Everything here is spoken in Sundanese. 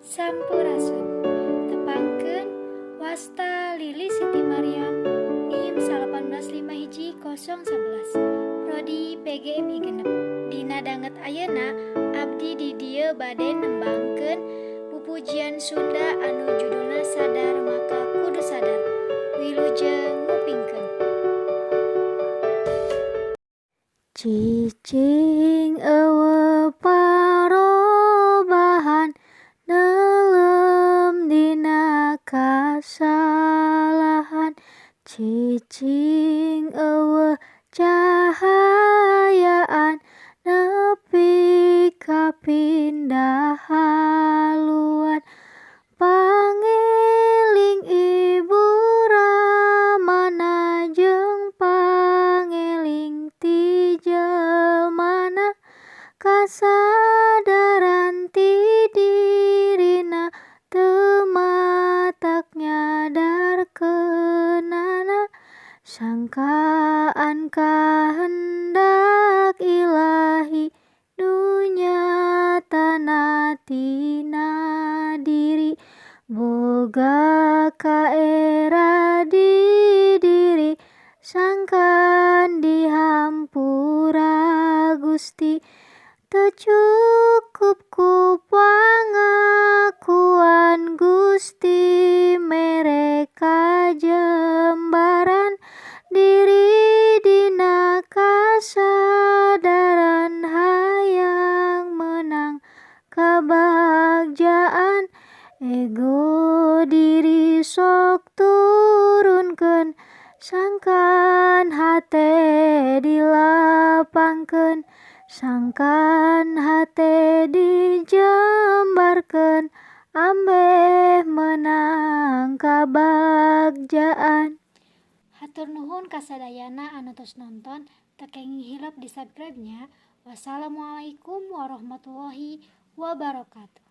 Sampurasun. Tepangkeun wasta Lili Siti Maryam NIM 1851011 Prodi PGMI genep. Dina danget ayeuna abdi di dieu bade nembangkeun pupujian Sunda anu judulna Sadar Maka Kudu Sadar. Wilujeng ngupingkeun. Cicing eueuh parobahan neulem dina kasalahan. Cicing eueuh cahayaan nepi ka pindah haluan. Pangeling ibu ramana jeung pangeling ti jelmana, kasadaran ti dirina teu matak nyadarkeunana. Sangkaan kahendak Ilahi nu nyatana tina diri, boga kaera di diri, sangkan dihampura Gusti. Teu cukup ku pangakuan Gusti, mere kajembaran diri dina kasadaran, hayang menang kabagjaan. Ego diri sok turunkeun, sangkan hate dilapangkeun, sangkan hate dijembarkeun, ambeh menang kabagjaan. Hatur nuhun kasadayana anu tos nonton, teu kenging hilap di subscribe nya. Wassalamualaikum warahmatullahi wabarakatuh.